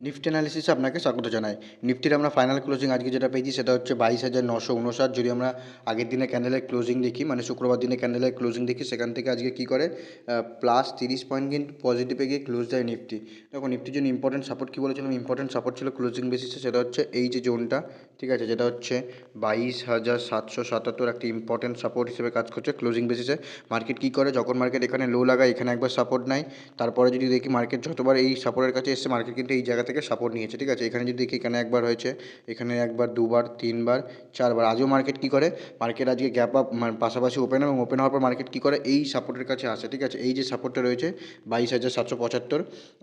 Nifty অ্যানালিসিসে আপনাকে স্বাগত জানাই। নিফটির আমরা ফাইনাল ক্লোজিং আজকে যেটা পেয়েছি সেটা হচ্ছে 22,959। যদি আমরা আগের দিনের ক্যান্ডেলের ক্লোজিং দেখি, মানে শুক্রবার দিনের ক্যান্ডেলের ক্লোজিং দেখি, সেখান থেকে আজকে কী করে প্লাস 30 পয়েন্ট কিন্তু পজিটিভে গিয়ে ক্লোজ দেয় নিফটি। দেখো নিফটির জন্য ইম্পর্টেন্ট সাপোর্ট কী বলেছিলাম, ইম্পর্টেন্ট সাপোর্ট ছিল ক্লোজিং বেসিসে, সেটা হচ্ছে এই যে জোনটা, ঠিক আছে, যেটা হচ্ছে 22,777 একটা ইম্পর্টেন্ট সাপোর্ট হিসেবে কাজ করছে ক্লোজিং বেসিসে। মার্কেট কী করে, যখন মার্কেট এখানে লো লাগায়, এখানে একবার সাপোর্ট নেয়, তারপরে যদি দেখি মার্কেট যতবার এই সাপোর্টের কাছে এসছে, মার্কেট কিন্তু এই জায়গা থেকে সাপোর্ট নিয়েছে, ঠিক আছে। এখানে যদি দেখি, এখানে একবার হয়েছে, এখানে একবার, দুবার, তিনবার, চারবার। আজও মার্কেট কী করে, মার্কেট আজকে গ্যাপ আপ মানে পাশাপাশি ওপেন, এবং ওপেন হওয়ার পর মার্কেট কী করে, এই সাপোর্টের কাছে আসে, ঠিক আছে। এই যে সাপোর্টটা রয়েছে 22,775,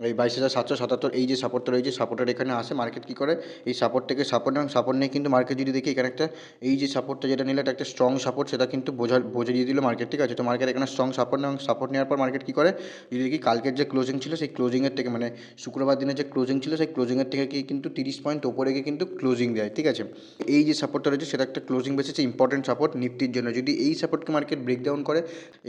এই 22,777, এই যে সাপোর্টটা রয়েছে, সাপোর্টের এখানে আসে, মার্কেট কী করে এই সাপোর্ট থেকে সাপোর্ট, এবং সাপোর্ট নিয়ে কিন্তু মার্কেট যদি দেখি এখানে একটা, এই যে সাপোর্টটা যেটা নিলে, এটা একটা স্ট্রং সাপোর্ট, সেটা কিন্তু বুঝে দিয়ে দিল মার্কেট, ঠিক আছে। তো মার্কেট এখানে স্ট্রং সাপোর্ট, এবং সাপোর্ট নেওয়ার পর মার্কেট কী করে, যদি দেখি কালকের যে ক্লোজিং ছিল, সেই ক্লোজিংয়ের থেকে, মানে শুক্রবার দিনের যে ক্লোজিং ছিল, সেই ক্লোজিংয়ের থেকে কি কিন্তু 30 পয়েন্ট ওপরে গিয়ে কিন্তু ক্লোজিং দেয়, ঠিক আছে। এই যে সাপোর্টটা রয়েছে সেটা একটা ক্লোজিং বেসিসে ইম্পর্টেন্ট সাপোর্ট নিফটির জন্য। যদি এই সাপোর্টকে মার্কেট ব্রেকডাউন করে,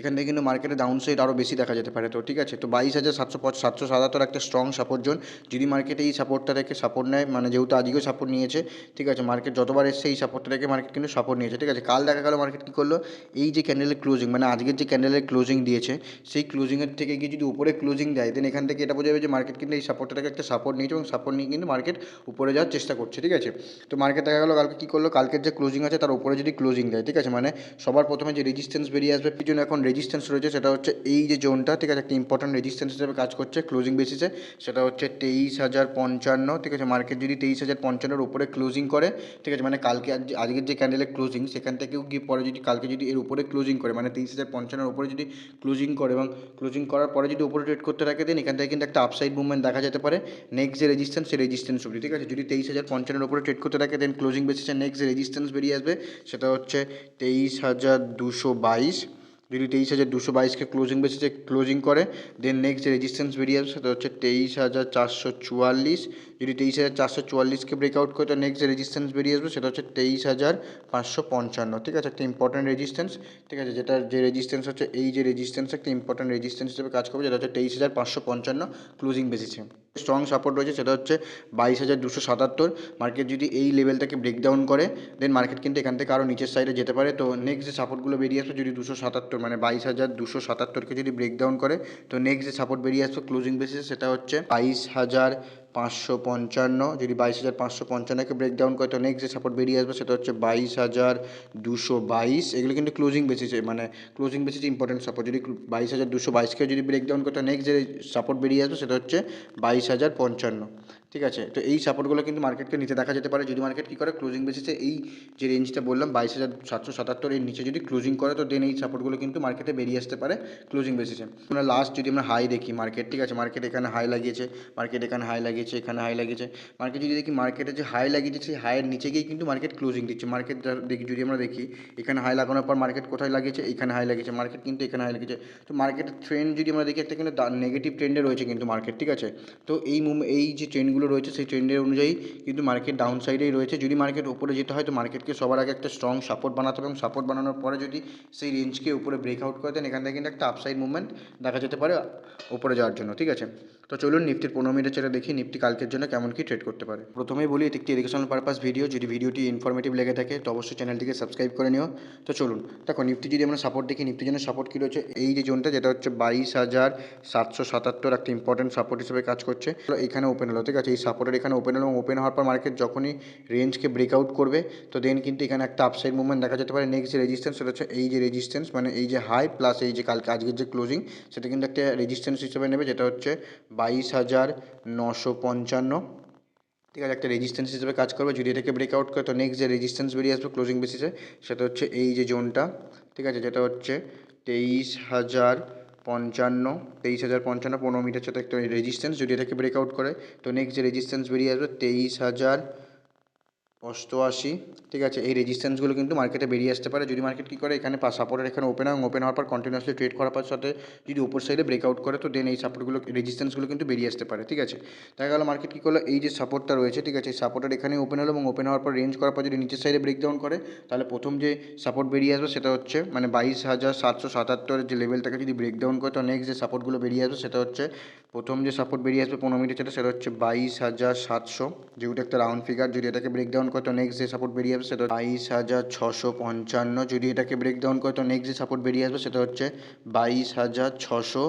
এখান থেকে কিন্তু মার্কেটে ডাউন সাইড আরও বেশি দেখা যেতে পারে। তো ঠিক আছে, তো 22,777 একটা স্ট্রং সাপোর্ট জোন। যদি মার্কেট এই সাপোর্টটা রেখে সাপোর্ট নেয়, মানে যেহেতু আজকেও সাপোর্ট নিয়েছে, ঠিক আছে, মার্কেট যতবার এসছে এই সাপোর্টটা রেখে মার্কেট কিন্তু সাপোর্ট নিয়েছে, ঠিক আছে। কাল দেখা গেল মার্কেট কী করলো, এই যে ক্যান্ডেলের ক্লোজিং, মানে আজকের যে ক্যান্ডেলের ক্লোজিং দিয়েছে, সেই ক্লোজিংয়ের থেকে গিয়ে যদি উপরে ক্লোজিং দেয়, দেন এখান থেকে এটা বোঝা যাবে যে মার্কেট কিন্তু এই সাপোর্টটাকে একটা সাপোর্ট নিয়েছে, এবং সাপোর্ট নিয়ে কিন্তু মার্কেট উপরে যাওয়ার চেষ্টা করছে, ঠিক আছে। তো মার্কেট দেখা গেলো কালকে কী করলো, কালকের যে ক্লোজিং আছে তার উপরে যদি ক্লোজিং দেয়, ঠিক আছে, মানে সবার প্রথমে যে রেজিস্ট্যান্স বেরিয়ে আসবে, কি জন্য এখন রেজিস্ট্যান্স রয়েছে, সেটা হচ্ছে এই যে জোনটা, ঠিক আছে, একটা ইম্পর্টেন্ট রেজিস্ট্যান্স হিসেবে কাজ করছে ক্লোজিং বেসিসে, সেটা হচ্ছে 23,055, ঠিক আছে। মার্কেট যদি 23,055-এর উপরে ক্লোজিং করে, ঠিক আছে, মানে কালকে আজকের যে ক্যান্ডেলের ক্লোজিং, সেখান থেকেও গিয়ে পরে যদি কালকে যদি এর উপরে ক্লোজিং করে, মানে 23,055-এর উপরে যদি ক্লোজিং করে, এবং ক্লোজিং করার পরে যদি উপরে ট্রেড করতে থাকে, দেন এখান থেকে কিন্তু একটা আপসাইড মুভমেন্ট দেখা যেতে পারে নেক্সট যে রেজিস্ট্যান্স, সেই রেজিস্ট্যান্স অবধি, ঠিক আছে। যদি 23,055-এর উপরে ট্রেড করতে থাকে, দেন ক্লোজিং বেসিসে নেক্সট যে রেজিস্ট্যান্স বেরিয়ে আসবে, সেটা হচ্ছে 23,222। যদি 23,222-কে ক্লোজিং বেসিসে ক্লোজিং করে, দেন নেক্সট যে রেজিস্ট্যান্স বেরিয়ে আসবে সেটা হচ্ছে 23,444। যদি 23,444-কে ব্রেকআউট করে, তো নেক্সট যে রেজিস্ট্যান্স বেরিয়ে আসবে সেটা হচ্ছে 23,555, ঠিক আছে, একটা ইম্পর্টেন্ট রেজিস্ট্যান্স, ঠিক আছে, যেটা যে রেজিস্ট্যান্স হচ্ছে এই যে রেজিস্ট্যান্স, একটা ইম্পর্টেন্ট রেজিস্ট্যান্স হিসেবে কাজ করবে, যেটা হচ্ছে 23,555 ক্লোজিং বেসিসে। স্ট্রং সাপোর্ট রয়েছে সেটা হচ্ছে 22,277। মার্কেট যদি এই লেভেলটাকে ব্রেকডাউন করে, দেন মার্কেট কিন্তু এখান থেকে আরও নিচের সাইডে যেতে পারে। তো নেক্সট যে সাপোর্টগুলো বেরিয়ে আসবে, যদি 277, মানে 22,277-কে যদি ব্রেকডাউন করে, তো নেক্সট যে সাপোর্ট বেরিয়ে আসবে ক্লোজিং বেসিসে, সেটা হচ্ছে 22,555। যদি 22,555-কে ব্রেকডাউন করে, তো নেক্সট যে সাপোর্ট বেরিয়ে আসবে সেটা হচ্ছে 22,222। এগুলো কিন্তু ক্লোজিং বেসিসে, মানে ক্লোজিং বেসিসে ইম্পর্টেন্ট সাপোর্ট। যদি 22,222-কে যদি ব্রেকডাউন করে, তো নেক্সট যে সাপোর্ট বেরিয়ে আসবে সেটা হচ্ছে 22,055, ঠিক আছে। তো এই সাপোর্টগুলো কিন্তু মার্কেটকে নিচে দেখা যেতে পারে, যদি মার্কেট কী করে ক্লোজিং বেসিসে এই যে রেঞ্জটা বললাম 22,777 এর নিচে যদি ক্লোজিং করে, তো দেন এই সাপোর্টগুলো কিন্তু মার্কেটে বেরিয়ে আসতে পারে ক্লোজিং বেসিসে। আমরা লাস্ট যদি আমরা হাই দেখি মার্কেট, ঠিক আছে, মার্কেট এখানে হাই লাগিয়েছে, মার্কেট এখানে হাই লাগিয়েছে, এখানে হাই লাগিয়েছে। মার্কেট যদি দেখি মার্কেটে যে হাই লাগিয়েছে, সেই হাইয়ের নিচে গিয়ে কিন্তু মার্কেট ক্লোজিং দিচ্ছে। মার্কেট দেখি, যদি আমরা দেখি এখানে হাই লাগানোর পর মার্কেট কোথায় লাগিয়েছে, এখানে হাই লাগিয়েছে, মার্কেট কিন্তু এখানে হাই লাগিয়েছে। তো মার্কেটের ট্রেন্ড যদি আমরা দেখি, একটা কিন্তু নেগেটিভ ট্রেন্ডে রয়েছে কিন্তু মার্কেট, ঠিক আছে। তো এই যে ট্রেন্ডগুলো রয়েছে, সেই ট্রেন্ডের অনুযায়ী কিন্তু মার্কেট ডাউন সাইডেই রয়েছে। যদি মার্কেট উপরে যেতে হয়, তো মার্কেটকে সবার আগে একটা স্ট্রং সাপোর্ট বানাতে হবে, এবং সাপোর্ট বানানোর পরে যদি সেই রেঞ্জকে উপরে ব্রেকআউট করে দেন, এখান থেকে কিন্তু একটা আপসাইড মুভমেন্ট দেখা যেতে পারে উপরে যাওয়ার জন্য, ঠিক আছে। তো চলুন নিফটির 15 মিনিটের চার্টে দেখি নিফটি কালকের জন্য কেমন কী ট্রেড করতে পারে। প্রথমেই বলি, এটি একটি এডুকেশনাল পারপাস ভিডিও। যদি ভিডিওটি ইনফরমেটিভ লেগে থাকে, তো অবশ্যই চ্যানেলটিকে সাবস্ক্রাইব করে নিও। তো চলুন দেখো, নিফটি যদি আমরা সাপোর্ট দেখি, নিফটির জন্য সাপোর্ট কী রয়েছে, এই যে জোনটা, যেটা হচ্ছে 22,777 একটা ইম্পর্টেন্ট সাপোর্ট হিসেবে কাজ করছে। এখানে ওপেন হলো, ঠিক আছে, এই সাপোর্টের এখানে ওপেন হলো, এবং ওপেন হওয়ার পর মার্কেট যখনই রেঞ্জকে ব্রেকআউট করবে, তো দেন কিন্তু এখানে একটা আপসাইড মুভমেন্ট দেখা যেতে পারে। নেক্সট যে রেজিস্ট্যান্স, সেটা হচ্ছে এই যে রেজিস্ট্যান্স, মানে এই যে হাই প্লাস এই যে কালকে আজকের যে ক্লোজিং, সেটা কিন্তু একটা রেজিস্ট্যান্স হিসেবে নেবে, যেটা হচ্ছে 22,955, ঠিক আছে, একটা রেজিস্ট্যান্স হিসেবে কাজ করবে। যদি এটাকে ব্রেকআউট করে, তো নেক্সট যে রেজিস্ট্যান্স বেরিয়ে আসবে ক্লোজিং বেসিসে, সেটা হচ্ছে এই যে জোনটা, ঠিক আছে, যেটা হচ্ছে 23,055, 23,055 15 মিটার সাথে একটা রেজিস্ট্যান্স। যদি এটাকে ব্রেকআউট করে, তো নেক্সট যে রেজিস্ট্যান্স বেরিয়ে আসবে 23,000 88, ঠিক আছে, এই রেজিস্ট্যান্সগুলো কিন্তু মার্কেটে বেরিয়ে আসতে পারে যদি মার্কেট কী করে এখানে সাপোর্টের এখানে ওপেন হয়, ওপেন হওয়ার পর কন্টিনিউয়াসলি ট্রেড করার পর সাথে যদি উপর সাইডে ব্রেকআউট করে তো দেন এই সাপোর্টগুলো রেজিস্ট্যান্সগুলো কিন্তু বেরিয়ে আসতে পারে, ঠিক আছে। দেখা গেলো মার্কেট কী করলো, এই যে সাপোর্টটা রয়েছে, ঠিক আছে, এই সাপোর্টের এখানে ওপেন হলো এবং ওপেন হওয়ার পর রেঞ্জ করার পর যদি নিচের সাইডে ব্রেকডাউন করে তাহলে প্রথম যে সাপোর্ট বেরিয়ে আসবে সেটা হচ্ছে মানে 22,777 যে লেভেলটাকে যদি ব্রেকডাউন করে তো নেক্সট যে সাপোর্টগুলো বেরিয়ে আসবে সেটা হচ্ছে প্রথম যে সাপোর্ট বেরিয়ে আসবে 15 মিনিটের সেটা হচ্ছে 22,700, যেহেতু একটা রাউন্ড ফিগার, যদি এটাকে ব্রেকডাউন করে তো নেক্সট যে সাপোর্ট বেরিয়ে আসবে সেটা 22,655, যদি এটাকে ব্রেকডাউন করে তো নেক্সট যে সাপোর্ট বেরিয়ে আসবে সেটা হচ্ছে 22,600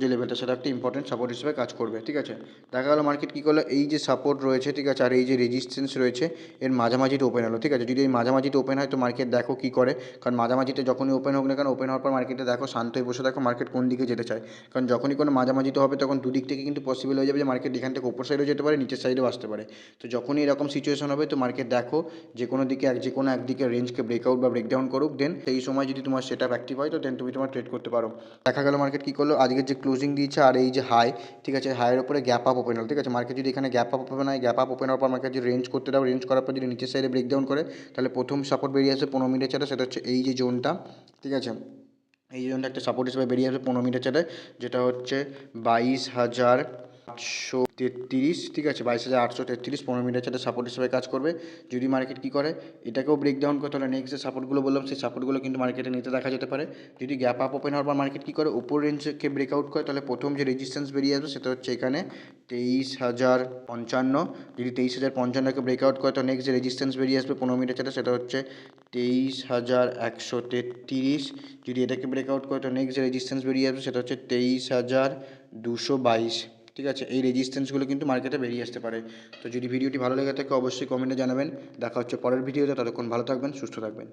যে লেভেলটা সেটা একটা ইম্পর্টেন্ট সাপোর্ট হিসেবে কাজ করবে, ঠিক আছে। দেখা গেলো মার্কেট কী করলো, এই যে সাপোর্ট রয়েছে, ঠিক আছে, আর এই যে রেজিস্ট্যান্স রয়েছে এর মাঝামাঝিতে ওপেন হলো, ঠিক আছে। যদি এই মাঝামাঝিতে ওপেন হয় তো মার্কেট দেখো কী করে, কারণ মাঝামাঝিতে যখনই ওপেন হোক না কেন, ওপেন হওয়ার পর মার্কেটে দেখো শান্ত হয়ে বসে দেখো মার্কেট কোন দিকে যেতে চায়, কারণ যখনই কোনো মাঝামাঝিতে হবে তখন দুদিক থেকে কিন্তু পসিবল হয়ে যাবে যে মার্কেট এখান থেকে ওপর সাইডেও যেতে পারে, নিচের সাইডেও আসতে পারে। তো যখনই এরকম সিচুয়েশন হবে তো মার্কেট দেখো যে কোনো দিকে যে কোনো একদিকে রেঞ্জকে ব্রেকআউট বা ব্রেকডাউন করুক, দেন সেই সময় যদি তোমার সেট আপ অ্যাক্টিভ হয় তো দেন তুমি তোমার ট্রেড করতে পারো। দেখা গেল মার্কেট কী করলো, আজকের যে ক্লোজিং দিয়েছে আর এই যে হাই, ঠিক আছে, হাইয়ের উপরে গ্যাপ আপ ওপেন হল, ঠিক আছে। মার্কেট যদি এখানে গ্যাপ আপ ওপেন হয়, গ্যাপ আপ ওপেন হওয়ার পর মার্কেট যদি রেঞ্জ করতে দাও, রেঞ্জ করার পর যদি নিচের সাইডে ব্রেকডাউন করে তাহলে প্রথম সাপোর্ট বেরিয়ে আসে 15 মিনিটের চার্টে, সেটা হচ্ছে এই যে জোনটা, ঠিক আছে। এই জোনটা একটা সাপোর্ট হিসেবে বেরিয়ে আসবে 15 মিনিটের চার্টে, যেটা হচ্ছে 22,833, ঠিক আছে, 22,833 15 মিনিটের চার্টে সাপোর্ট হিসেবে কাজ করবে। যদি মার্কেট কী করে এটাকেও ব্রেকডাউন করে তাহলে নেক্সট যে সাপোর্টগুলো বললাম সেই সাপোর্টগুলো কিন্তু মার্কেটে নিতে দেখা যেতে পারে। যদি গ্যাপ আপ ওপেন হওয়ার পর মার্কেট কী করে উপর রেঞ্জকে ব্রেকআউট করে তাহলে প্রথম যে রেজিস্ট্যান্স বেরিয়ে আসবে সেটা হচ্ছে এখানে 23,055, যদি 23,055কে ব্রেকআউট করে তো নেক্সট যে রেজিস্ট্যান্স বেরিয়ে আসবে 15 মিনিটের চার্টে সেটা হচ্ছে 23,133, যদি এটাকে ব্রেকআউট করে তো নেক্সট যে রেজিস্ট্যান্স বেরিয়ে আসবে সেটা হচ্ছে 23,222, ঠিক আছে। এই রেজিস্ট্যান্সগুলো কিন্তু মার্কেটে বেরিয়ে আসতে পারে। তো যদি ভিডিওটি ভালো লেগে থাকে অবশ্যই কমেন্টে জানাবেন। দেখা হচ্ছে পরের ভিডিওতে, ততক্ষণ ভালো থাকবেন, সুস্থ থাকবেন।